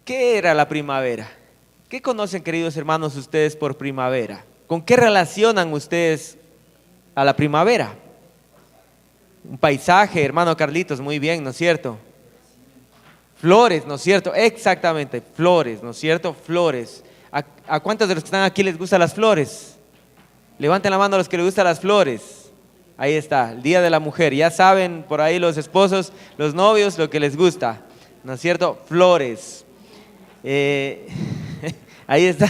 ¿Qué era la primavera? ¿Qué conocen, queridos hermanos, ustedes por primavera? ¿Con qué relacionan ustedes a la primavera? Un paisaje, hermano Carlitos, muy bien, ¿no es cierto? Flores, ¿no es cierto? Exactamente, flores, ¿no es cierto? Flores. ¿A cuántos de los que están aquí les gustan las flores? Levanten la mano a los que les gustan las flores. Ahí está, el Día de la Mujer. Ya saben por ahí los esposos, los novios, lo que les gusta, ¿no es cierto? Flores. Ahí está.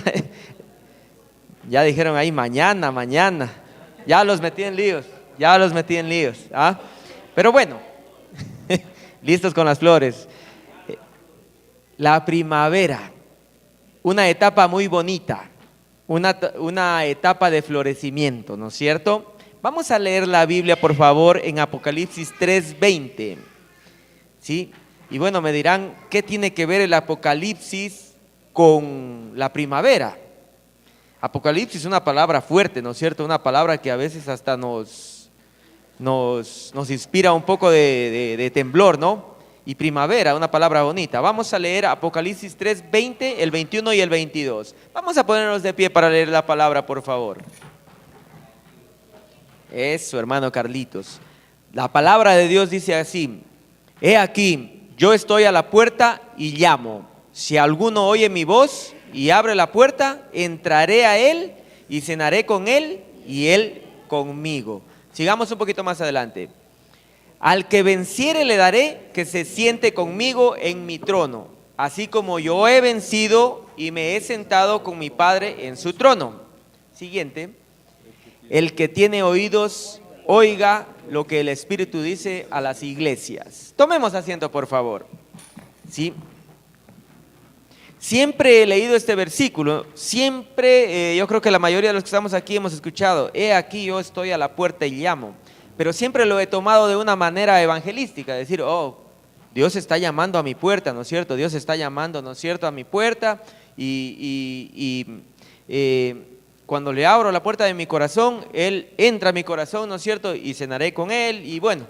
Ya dijeron ahí mañana, mañana. Ya los metí en líos, ya los metí en líos. ¿Ah? Pero bueno, listos con las flores. La primavera, una etapa muy bonita, una etapa de florecimiento, ¿no es cierto? Vamos a leer la Biblia, por favor, en Apocalipsis 3:20. ¿Sí? Y bueno, me dirán, ¿qué tiene que ver el Apocalipsis con la primavera? Apocalipsis es una palabra fuerte, ¿no es cierto? Una palabra que a veces hasta nos inspira un poco de temblor, ¿no? Y primavera, una palabra bonita. Vamos a leer Apocalipsis 3:20, el 21 y el 22. Vamos a ponernos de pie para leer la palabra, por favor. Eso, hermano Carlitos. La palabra de Dios dice así: He aquí, yo estoy a la puerta y llamo. Si alguno oye mi voz y abre la puerta, entraré a él y cenaré con él y él conmigo. Sigamos un poquito más adelante. Al que venciere le daré que se siente conmigo en mi trono, así como yo he vencido y me he sentado con mi Padre en su trono. Siguiente. El que tiene oídos, oiga lo que el Espíritu dice a las iglesias. Tomemos asiento, por favor. ¿Sí? Siempre he leído este versículo, siempre, yo creo que la mayoría de los que estamos aquí hemos escuchado: he aquí yo estoy a la puerta y llamo. Pero siempre lo he tomado de una manera evangelística, decir, oh, Dios está llamando a mi puerta, ¿no es cierto? Dios está llamando, ¿no es cierto?, a mi puerta cuando le abro la puerta de mi corazón, Él entra a mi corazón, ¿no es cierto?, y cenaré con Él, y bueno.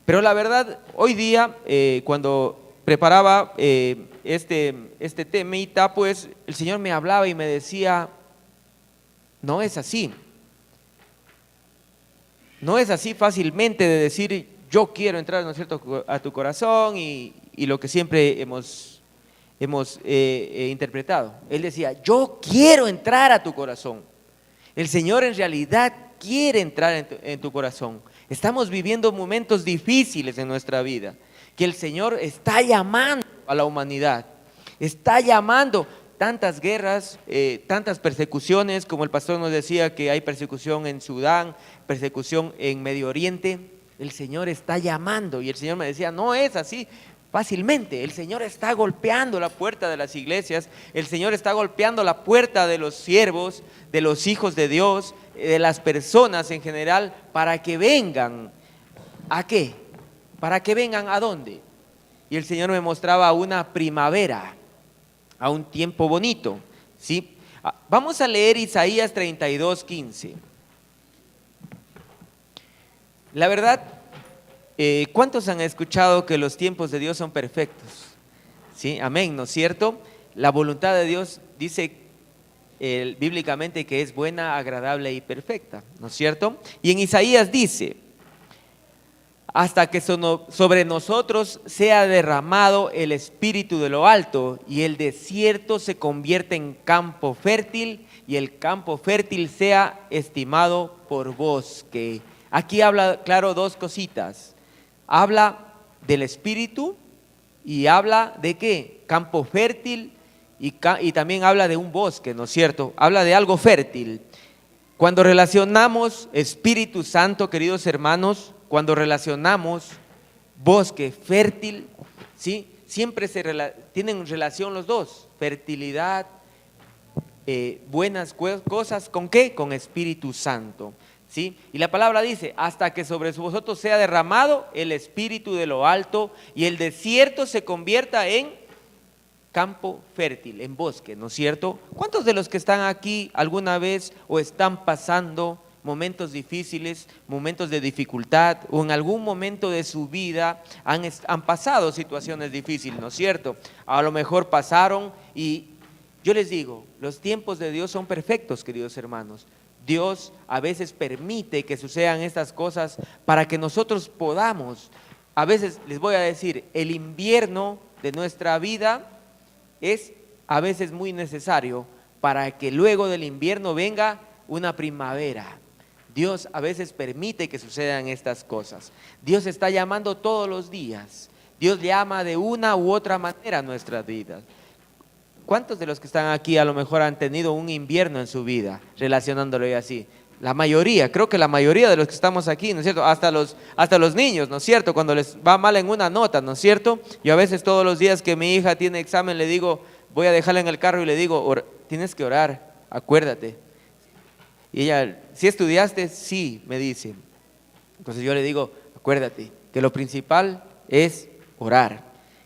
Pero la verdad, hoy día, cuando preparaba este temita, pues el Señor me hablaba y me decía, no es así. No es así fácilmente de decir, yo quiero entrar, ¿no es cierto?, a tu corazón y lo que siempre hemos interpretado. Él decía, yo quiero entrar a tu corazón. El Señor en realidad quiere entrar en tu corazón. Estamos viviendo momentos difíciles en nuestra vida, que el Señor está llamando a la humanidad, está llamando. Tantas guerras, tantas persecuciones, como el pastor nos decía que hay persecución en Sudán, persecución en Medio Oriente. El Señor está llamando, y el Señor me decía, no es así fácilmente. El Señor está golpeando la puerta de las iglesias, el Señor está golpeando la puerta de los siervos, de los hijos de Dios, de las personas en general, para que vengan. ¿A qué? ¿Para que vengan a dónde? Y el Señor me mostraba una primavera, a un tiempo bonito, ¿sí? Vamos a leer Isaías 32:15. La verdad, ¿cuántos han escuchado que los tiempos de Dios son perfectos? ¿Sí? Amén, ¿no es cierto? La voluntad de Dios dice bíblicamente que es buena, agradable y perfecta, ¿no es cierto? Y en Isaías dice, hasta que sobre nosotros sea derramado el Espíritu de lo alto y el desierto se convierte en campo fértil y el campo fértil sea estimado por bosque. Aquí habla, claro, dos cositas. Habla del Espíritu y habla de ¿qué? Campo fértil y también habla de un bosque, ¿no es cierto? Habla de algo fértil. Cuando relacionamos Espíritu Santo, queridos hermanos, cuando relacionamos bosque, fértil, ¿sí? Siempre tienen relación los dos, fertilidad, buenas cosas, ¿con qué? Con Espíritu Santo, ¿sí? Y la palabra dice, hasta que sobre vosotros sea derramado el Espíritu de lo alto y el desierto se convierta en campo fértil, en bosque, ¿no es cierto? ¿Cuántos de los que están aquí alguna vez o están pasando momentos difíciles, momentos de dificultad, o en algún momento de su vida han pasado situaciones difíciles, ¿no es cierto? A lo mejor pasaron, y yo les digo, los tiempos de Dios son perfectos, queridos hermanos. Dios a veces permite que sucedan estas cosas para que nosotros podamos. A veces les voy a decir, el invierno de nuestra vida es a veces muy necesario para que luego del invierno venga una primavera. Dios a veces permite que sucedan estas cosas. Dios está llamando todos los días. Dios llama de una u otra manera a nuestras vidas. ¿Cuántos de los que están aquí a lo mejor han tenido un invierno en su vida, relacionándolo así? La mayoría, creo que la mayoría de los que estamos aquí, ¿no es cierto? Hasta los niños, ¿no es cierto? Cuando les va mal en una nota, ¿no es cierto? Yo a veces todos los días que mi hija tiene examen le digo, voy a dejarla en el carro y le digo, tienes que orar, acuérdate. Y ella, ¿sí estudiaste? Sí, me dice. Entonces yo le digo, acuérdate que lo principal es orar.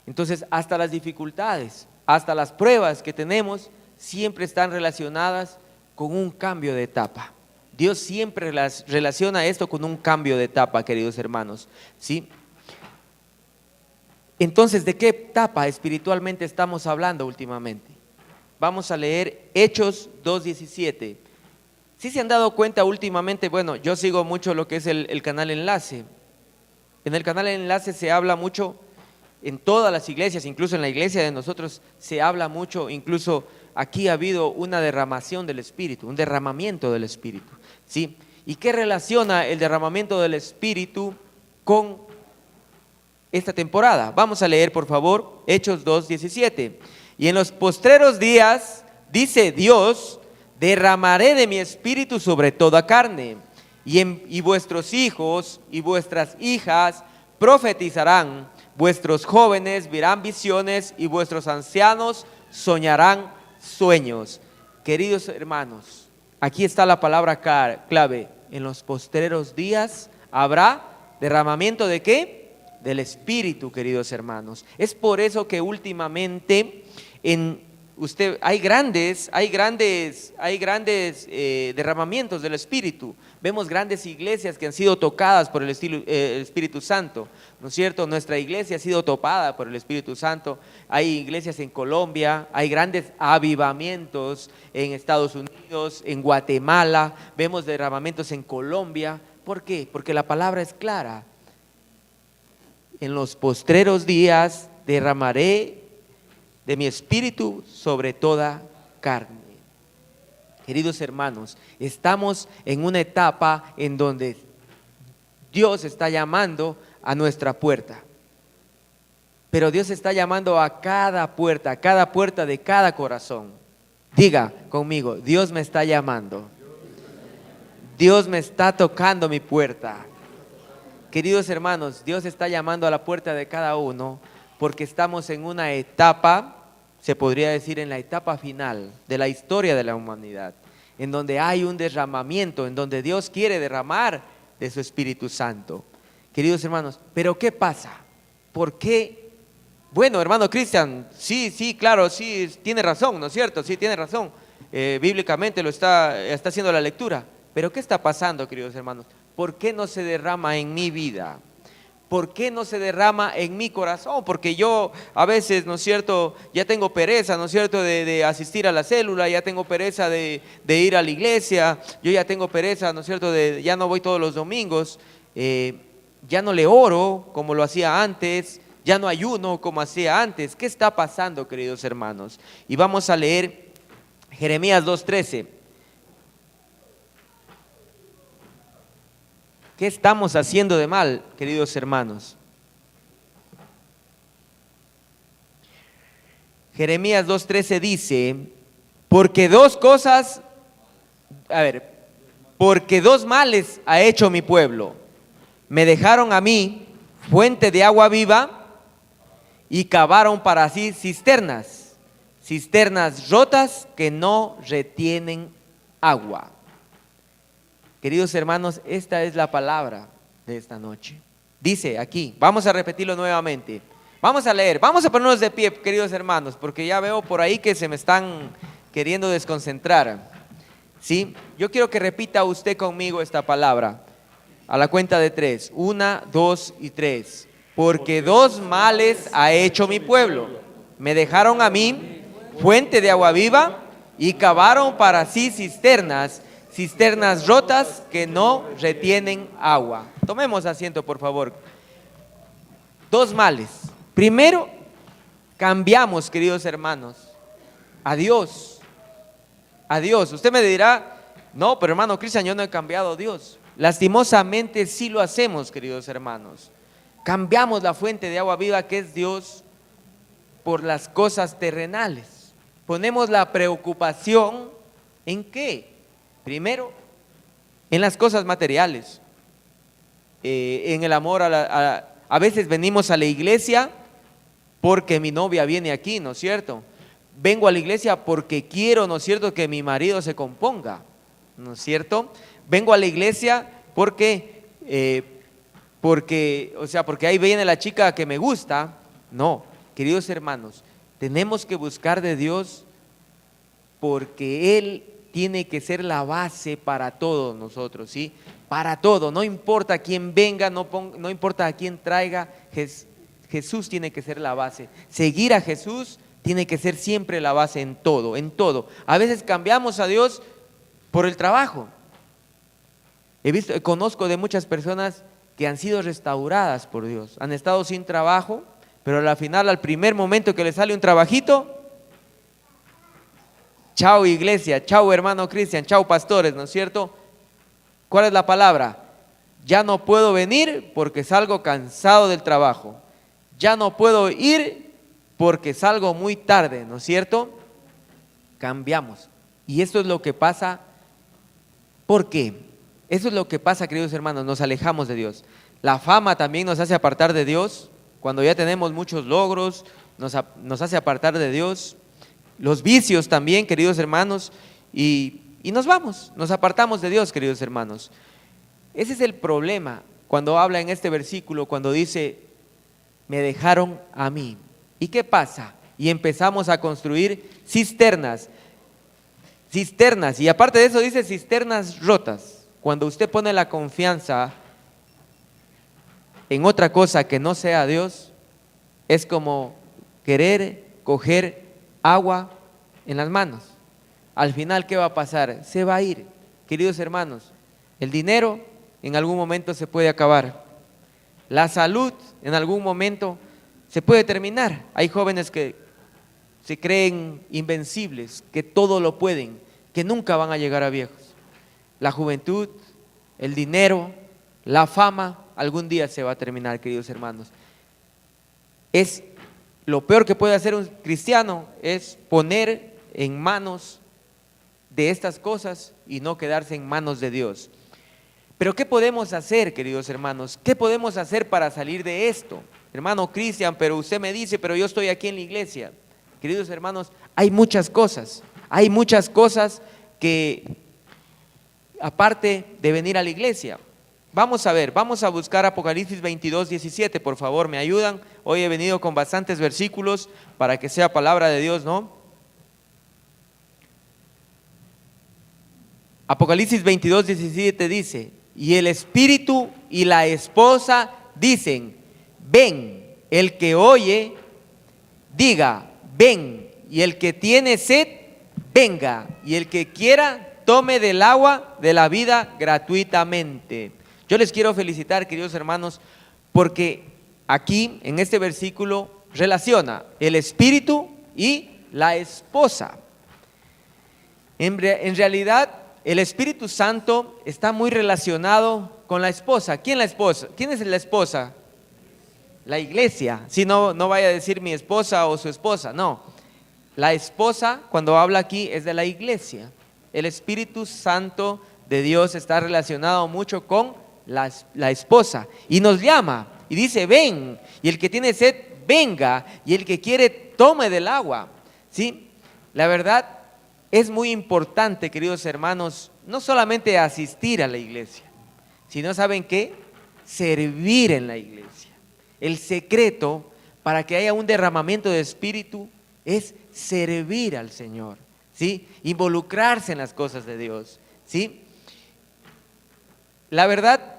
Entonces hasta las dificultades, hasta las pruebas que tenemos, siempre están relacionadas con un cambio de etapa. Dios siempre relaciona esto con un cambio de etapa, queridos hermanos, ¿sí? Entonces, ¿de qué etapa espiritualmente estamos hablando últimamente? Vamos a leer Hechos 2:17. ¿Sí se han dado cuenta últimamente? Bueno, yo sigo mucho lo que es el canal Enlace. En el canal Enlace se habla mucho, en todas las iglesias, incluso en la iglesia de nosotros se habla mucho, incluso aquí ha habido una derramación del Espíritu, un derramamiento del Espíritu, ¿sí? ¿Y qué relaciona el derramamiento del Espíritu con esta temporada? Vamos a leer, por favor, Hechos 2:17. Y en los postreros días, dice Dios, derramaré de mi Espíritu sobre toda carne, y vuestros hijos y vuestras hijas profetizarán, vuestros jóvenes verán visiones y vuestros ancianos soñarán sueños. Queridos hermanos, aquí está la palabra clave. En los postreros días habrá derramamiento ¿de qué? Del Espíritu, queridos hermanos. Es por eso que últimamente hay grandes derramamientos del Espíritu. Vemos grandes iglesias que han sido tocadas por el Espíritu Santo, ¿no es cierto? Nuestra iglesia ha sido topada por el Espíritu Santo. Hay iglesias en Colombia, hay grandes avivamientos en Estados Unidos, en Guatemala, vemos derramamientos en Colombia. ¿Por qué? Porque la palabra es clara. En los postreros días derramaré de mi Espíritu sobre toda carne. Queridos hermanos, estamos en una etapa en donde Dios está llamando a nuestra puerta. Pero Dios está llamando a cada puerta de cada corazón. Diga conmigo, Dios me está llamando. Dios me está tocando mi puerta. Queridos hermanos, Dios está llamando a la puerta de cada uno, porque estamos en una etapa, se podría decir en la etapa final de la historia de la humanidad, en donde hay un derramamiento, en donde Dios quiere derramar de su Espíritu Santo. Queridos hermanos, ¿pero qué pasa? ¿Por qué? Bueno, hermano Cristian, sí, claro, sí, tiene razón, ¿no es cierto? Sí, tiene razón. Bíblicamente lo está haciendo la lectura. Pero ¿qué está pasando, queridos hermanos? ¿Por qué no se derrama en mi vida? ¿Por qué no se derrama en mi corazón? Porque yo a veces, ¿no es cierto?, ya tengo pereza, ¿no es cierto?, de asistir a la célula, ya tengo pereza de ir a la iglesia, yo ya tengo pereza, ¿no es cierto?, ya no voy todos los domingos, ya no le oro como lo hacía antes, ya no ayuno como hacía antes. ¿Qué está pasando, queridos hermanos? Y vamos a leer Jeremías 2:13. ¿Qué estamos haciendo de mal, queridos hermanos? Jeremías 2:13 dice, porque dos males ha hecho mi pueblo. Me dejaron a mí fuente de agua viva y cavaron para sí cisternas rotas que no retienen agua. Queridos hermanos, esta es la palabra de esta noche. Dice aquí, vamos a repetirlo nuevamente. Vamos a leer, vamos a ponernos de pie, queridos hermanos, porque ya veo por ahí que se me están queriendo desconcentrar. ¿sí? Yo quiero que repita usted conmigo esta palabra. A la cuenta de 3. 1, 2 y 3. Porque dos males ha hecho mi pueblo. Me dejaron a mí fuente de agua viva y cavaron para sí cisternas, cisternas rotas que no retienen agua. Tomemos asiento, por favor. Dos males. Primero, cambiamos, queridos hermanos, a Dios. A Dios. Usted me dirá, no, pero hermano Cristian, yo no he cambiado a Dios. Lastimosamente sí lo hacemos, queridos hermanos. Cambiamos la fuente de agua viva que es Dios por las cosas terrenales. Ponemos la preocupación ¿en qué? Primero, en las cosas materiales, en el amor a veces venimos a la iglesia porque mi novia viene aquí, ¿no es cierto? Vengo a la iglesia porque quiero, ¿no es cierto?, que mi marido se componga, ¿no es cierto? Vengo a la iglesia porque ahí viene la chica que me gusta. No, queridos hermanos, tenemos que buscar de Dios porque Él tiene que ser la base para todos nosotros, ¿sí? Para todo, no importa quién venga, no importa a quién traiga, Jesús tiene que ser la base. Seguir a Jesús tiene que ser siempre la base en todo, en todo. A veces cambiamos a Dios por el trabajo. Conozco de muchas personas que han sido restauradas por Dios, han estado sin trabajo, pero al final, al primer momento que les sale un trabajito, chao iglesia, chao hermano Cristian, chao pastores, ¿no es cierto? ¿Cuál es la palabra? Ya no puedo venir porque salgo cansado del trabajo, ya no puedo ir porque salgo muy tarde, ¿no es cierto? Cambiamos. Y esto es lo que pasa. ¿Por qué? Eso es lo que pasa, queridos hermanos, nos alejamos de Dios. La fama también nos hace apartar de Dios. Cuando ya tenemos muchos logros, nos hace apartar de Dios. Los vicios también, queridos hermanos, y nos apartamos de Dios, queridos hermanos. Ese es el problema cuando habla en este versículo, cuando dice, me dejaron a mí. ¿Y qué pasa? Y empezamos a construir cisternas, y aparte de eso dice cisternas rotas. Cuando usted pone la confianza en otra cosa que no sea Dios, es como querer coger agua en las manos. Al final, ¿qué va a pasar? Se va a ir. Queridos hermanos, el dinero en algún momento se puede acabar. La salud en algún momento se puede terminar. Hay jóvenes que se creen invencibles, que todo lo pueden, que nunca van a llegar a viejos. La juventud, el dinero, la fama, algún día se va a terminar, queridos hermanos. Es lo peor que puede hacer un cristiano, es poner en manos de estas cosas y no quedarse en manos de Dios. Pero ¿qué podemos hacer, queridos hermanos? ¿Qué podemos hacer para salir de esto? Hermano Cristian, pero usted me dice, pero yo estoy aquí en la iglesia. Queridos hermanos, hay muchas cosas que aparte de venir a la iglesia. Vamos a buscar Apocalipsis 22, 17, por favor, ¿me ayudan? Hoy he venido con bastantes versículos para que sea palabra de Dios, ¿no? Apocalipsis 22, 17 dice, y el espíritu y la esposa dicen, ven, el que oye, diga, ven, y el que tiene sed, venga, y el que quiera, tome del agua de la vida gratuitamente. Yo les quiero felicitar, queridos hermanos, porque aquí en este versículo relaciona el espíritu y la esposa. En realidad, el Espíritu Santo está muy relacionado con la esposa. ¿Quién la esposa? ¿Quién es la esposa? La iglesia. Si no vaya a decir mi esposa o su esposa, no. La esposa, cuando habla aquí, es de la iglesia. El Espíritu Santo de Dios está relacionado mucho con la esposa y nos llama y dice, ven, y el que tiene sed, venga, y el que quiere, tome del agua. ¿Sí? La verdad es muy importante, queridos hermanos, no solamente asistir a la iglesia, sino, ¿saben qué? Servir en la iglesia. El secreto para que haya un derramamiento de espíritu es servir al Señor. ¿sí? Involucrarse en las cosas de Dios, ¿sí? La verdad,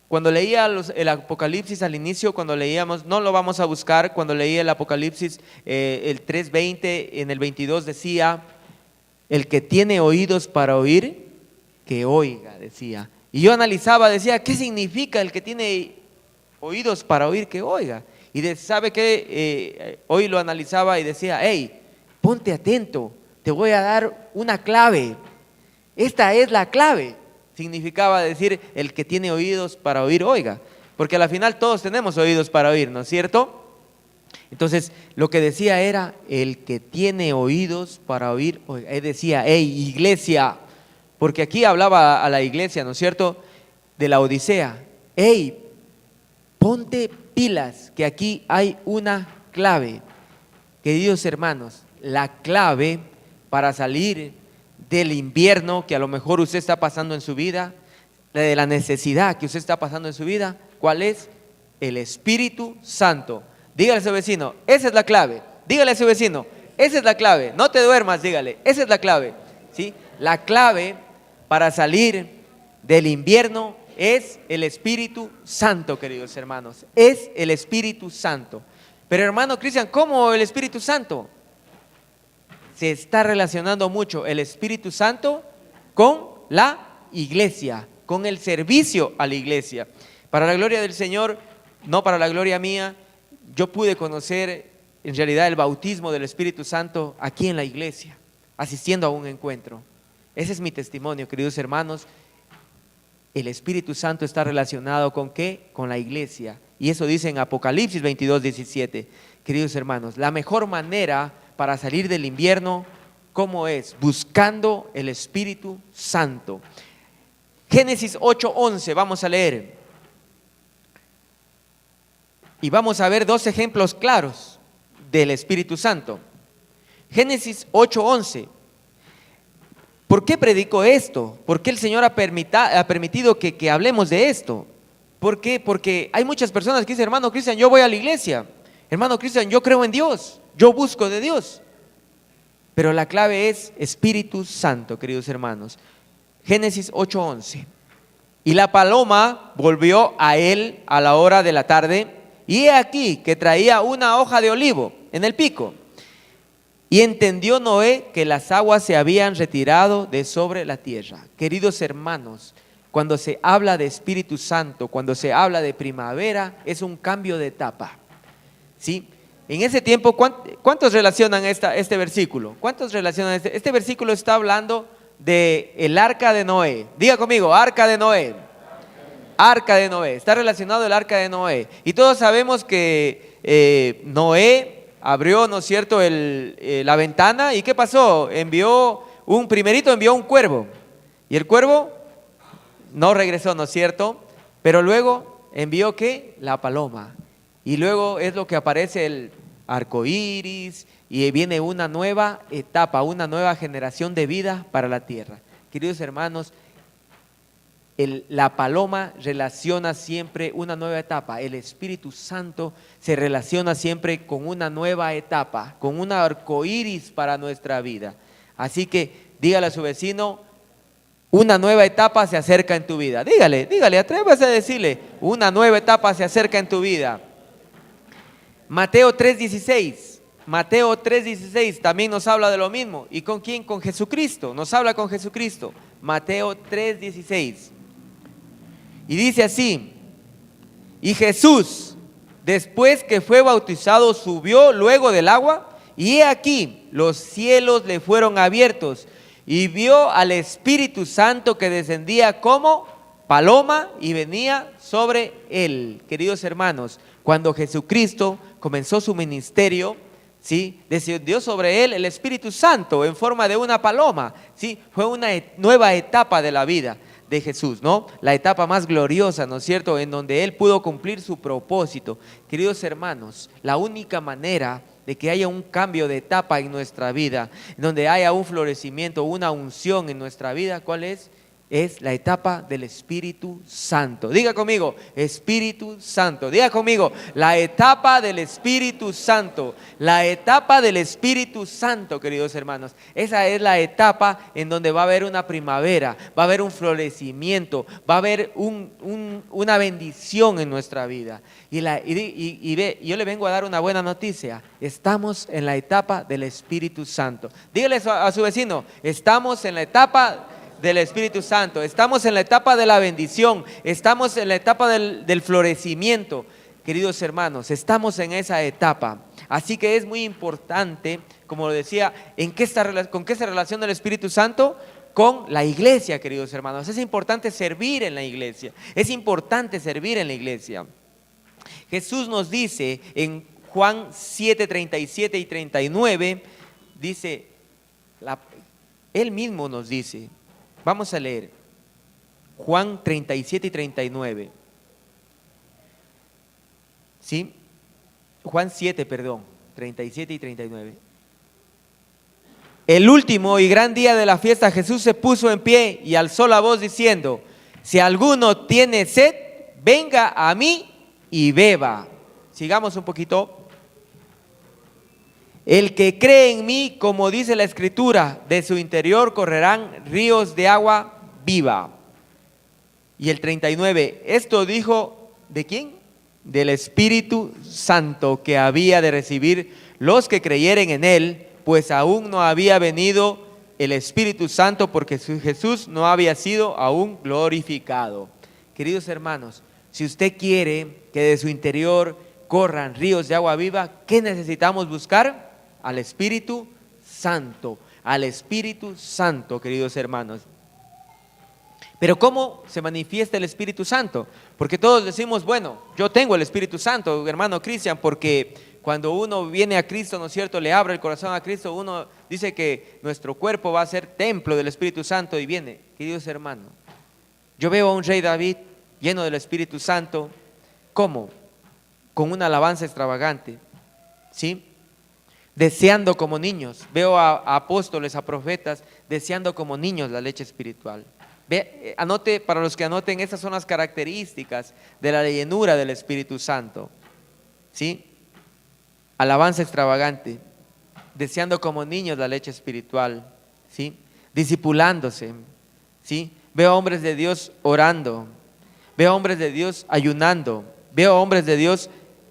cuando leía el Apocalipsis al inicio, cuando leíamos, no lo vamos a buscar, cuando leía el Apocalipsis, el 3:20, en el 22 decía, el que tiene oídos para oír, que oiga, decía. Y yo analizaba, decía, ¿qué significa el que tiene oídos para oír, que oiga? Y ¿sabe qué? Hoy lo analizaba y decía, hey, ponte atento, te voy a dar una clave. Esta es la clave. Significaba decir, el que tiene oídos para oír, oiga. Porque al final todos tenemos oídos para oír, ¿no es cierto? Entonces, lo que decía era, el que tiene oídos para oír, oiga. Él decía, hey, iglesia, porque aquí hablaba a la iglesia, ¿no es cierto? De la Odisea. Hey, ponte pilas, que aquí hay una clave. Queridos hermanos, la clave para salir del invierno que a lo mejor usted está pasando en su vida, de la necesidad que usted está pasando en su vida, ¿cuál es? El Espíritu Santo. Dígale a su vecino, esa es la clave. Dígale a su vecino, esa es la clave. No te duermas, dígale, esa es la clave. ¿Sí? La clave para salir del invierno es el Espíritu Santo, queridos hermanos. Es el Espíritu Santo. Pero hermano Cristian, ¿cómo el Espíritu Santo? Se está relacionando mucho el Espíritu Santo con la iglesia, con el servicio a la iglesia. Para la gloria del Señor, no para la gloria mía, yo pude conocer en realidad el bautismo del Espíritu Santo aquí en la iglesia, asistiendo a un encuentro. Ese es mi testimonio, queridos hermanos. El Espíritu Santo está relacionado ¿con qué? Con la iglesia. Y eso dice en Apocalipsis 22:17. Queridos hermanos, la mejor manera para salir del invierno, ¿cómo es? Buscando el Espíritu Santo. Génesis 8:11, vamos a leer. Y vamos a ver dos ejemplos claros del Espíritu Santo. Génesis 8:11. ¿Por qué predico esto? ¿Por qué el Señor ha permitido que hablemos de esto? ¿Por qué? Porque hay muchas personas que dicen, hermano Cristian, yo voy a la iglesia. Hermano Cristian, yo creo en Dios. Yo busco de Dios. Pero la clave es Espíritu Santo, queridos hermanos. Génesis 8:11. Y la paloma volvió a él a la hora de la tarde, y he aquí que traía una hoja de olivo en el pico. Y entendió Noé que las aguas se habían retirado de sobre la tierra. Queridos hermanos, cuando se habla de Espíritu Santo, cuando se habla de primavera, es un cambio de etapa. ¿Sí? En ese tiempo, ¿cuántos relacionan este versículo? ¿Cuántos relacionan este versículo? Está hablando de el arca de Noé. Diga conmigo, arca de Noé. Arca de Noé. Está relacionado el arca de Noé. Y todos sabemos que Noé abrió, ¿no es cierto?, la ventana. ¿Y qué pasó? Envió un cuervo. Y el cuervo no regresó, ¿no es cierto? Pero luego envió ¿qué? La paloma. Y luego es lo que aparece el arco iris, y viene una nueva etapa, una nueva generación de vida para la tierra. Queridos hermanos, la paloma relaciona siempre una nueva etapa. El Espíritu Santo se relaciona siempre con una nueva etapa, con un arco iris para nuestra vida. Así que dígale a su vecino, una nueva etapa se acerca en tu vida. Dígale, atrévase a decirle, una nueva etapa se acerca en tu vida. Mateo 3:16 también nos habla de lo mismo. ¿Y con quién? Con Jesucristo. Nos habla con Jesucristo. Mateo 3:16. Y dice así: y Jesús, después que fue bautizado, subió luego del agua, y he aquí los cielos le fueron abiertos, y vio al Espíritu Santo que descendía como paloma y venía sobre él. Queridos hermanos, cuando Jesucristo comenzó su ministerio, ¿sí?, descendió sobre él el Espíritu Santo en forma de una paloma, ¿sí? Fue una nueva etapa de la vida de Jesús, ¿no? La etapa más gloriosa, ¿no es cierto?, en donde él pudo cumplir su propósito. Queridos hermanos, la única manera de que haya un cambio de etapa en nuestra vida, en donde haya un florecimiento, una unción en nuestra vida, ¿cuál es? es la etapa del Espíritu Santo. Diga conmigo, Espíritu Santo. Diga conmigo, la etapa del Espíritu Santo. La etapa del Espíritu Santo, queridos hermanos. Esa es la etapa en donde va a haber una primavera, va a haber un florecimiento, va a haber una bendición en nuestra vida. Yo le vengo a dar una buena noticia. Estamos en la etapa del Espíritu Santo. Dígale a su vecino, estamos en la etapa del Espíritu Santo, estamos en la etapa de la bendición, estamos en la etapa del florecimiento, queridos hermanos, estamos en esa etapa. Así que es muy importante, como lo decía, ¿con qué se relaciona el Espíritu Santo? Con la iglesia, queridos hermanos. Es importante servir en la iglesia, es importante servir en la iglesia. Jesús nos dice en Juan 7, 37 y 39, dice, Él mismo nos dice. Vamos a leer Juan 37 y 39. ¿Sí? Juan 7, perdón, 37 y 39. El último y gran día de la fiesta, Jesús se puso en pie y alzó la voz diciendo: si alguno tiene sed, venga a mí y beba. Sigamos un poquito. El que cree en mí, como dice la Escritura, de su interior correrán ríos de agua viva. Y el 39, esto dijo, ¿de quién? Del Espíritu Santo que había de recibir los que creyeren en él, pues aún no había venido el Espíritu Santo, porque Jesús no había sido aún glorificado. Queridos hermanos, si usted quiere que de su interior corran ríos de agua viva, ¿qué necesitamos buscar? Al Espíritu Santo, al Espíritu Santo, queridos hermanos. Pero ¿cómo se manifiesta el Espíritu Santo? Porque todos decimos, bueno, yo tengo el Espíritu Santo, hermano Cristian, porque cuando uno viene a Cristo, ¿no es cierto?, le abre el corazón a Cristo, uno dice que nuestro cuerpo va a ser templo del Espíritu Santo y viene. Queridos hermanos, yo veo a un rey David lleno del Espíritu Santo. ¿Cómo? Con una alabanza extravagante, ¿sí? Deseando como niños. Veo a apóstoles, a profetas, deseando como niños la leche espiritual. Anote, para los que anoten, estas son las características de la llenura del Espíritu Santo, ¿sí? Alabanza extravagante, deseando como niños la leche espiritual, ¿sí? Discipulándose, ¿sí? Veo hombres de Dios orando, veo hombres de Dios ayunando, veo hombres de Dios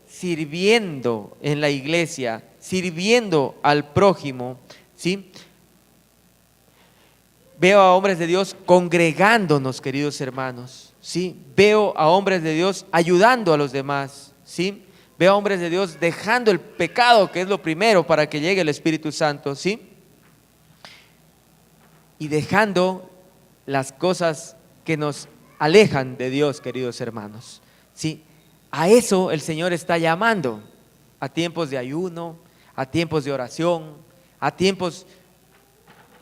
sirviendo en la iglesia, sirviendo al prójimo, ¿sí? Veo a hombres de Dios congregándonos, queridos hermanos, ¿sí? Veo a hombres de Dios ayudando a los demás, ¿sí? Veo a hombres de Dios dejando el pecado, que es lo primero para que llegue el Espíritu Santo, ¿sí? Y dejando las cosas que nos alejan de Dios, queridos hermanos, ¿sí? A eso el Señor está llamando, a tiempos de ayuno, a tiempos de oración, a tiempos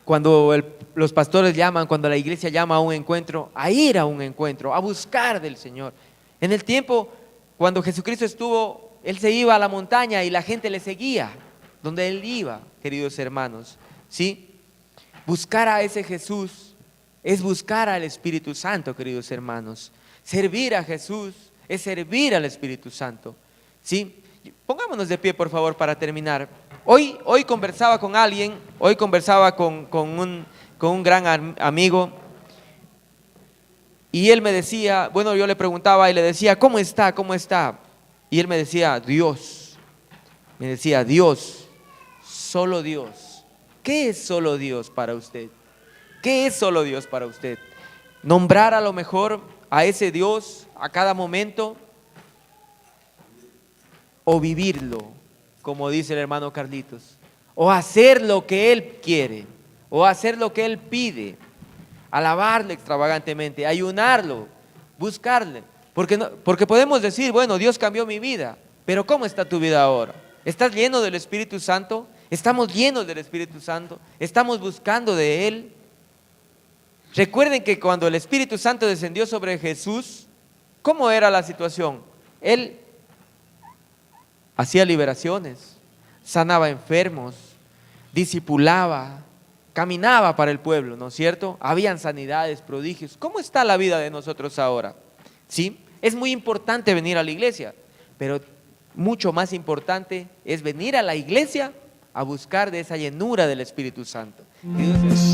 cuando los pastores llaman, cuando la iglesia llama a un encuentro, a ir a un encuentro, a buscar del Señor. En el tiempo cuando Jesucristo estuvo, Él se iba a la montaña y la gente le seguía donde Él iba, queridos hermanos, ¿sí? Buscar a ese Jesús es buscar al Espíritu Santo, queridos hermanos. Servir a Jesús es servir al Espíritu Santo, ¿sí? Pongámonos de pie, por favor, para terminar. Hoy conversaba con alguien, hoy conversaba con un gran amigo, y él me decía, bueno, yo le preguntaba y le decía, ¿cómo está? ¿Cómo está? Y él me decía, Dios. Me decía, Dios, solo Dios. ¿Qué es solo Dios para usted? ¿Qué es solo Dios para usted? Nombrar a lo mejor a ese Dios a cada momento, o vivirlo, como dice el hermano Carlitos, o hacer lo que Él quiere, o hacer lo que Él pide, alabarle extravagantemente, ayunarlo, buscarle, porque podemos decir, bueno, Dios cambió mi vida, pero ¿cómo está tu vida ahora? ¿Estás lleno del Espíritu Santo? ¿Estamos llenos del Espíritu Santo? ¿Estamos buscando de Él? Recuerden que cuando el Espíritu Santo descendió sobre Jesús, ¿cómo era la situación? Él hacía liberaciones, sanaba enfermos, discipulaba, caminaba para el pueblo, ¿no es cierto? Habían sanidades, prodigios. ¿Cómo está la vida de nosotros ahora? ¿Sí? Es muy importante venir a la iglesia, pero mucho más importante es venir a la iglesia a buscar de esa llenura del Espíritu Santo.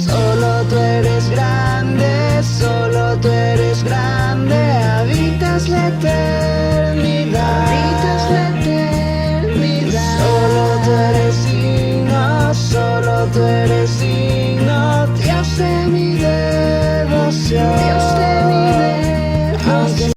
Solo tú eres grande, solo tú eres grande, habitas la eternidad, habitas la eternidad. Solo tú eres digno, solo tú eres digno, Dios de mi devoción.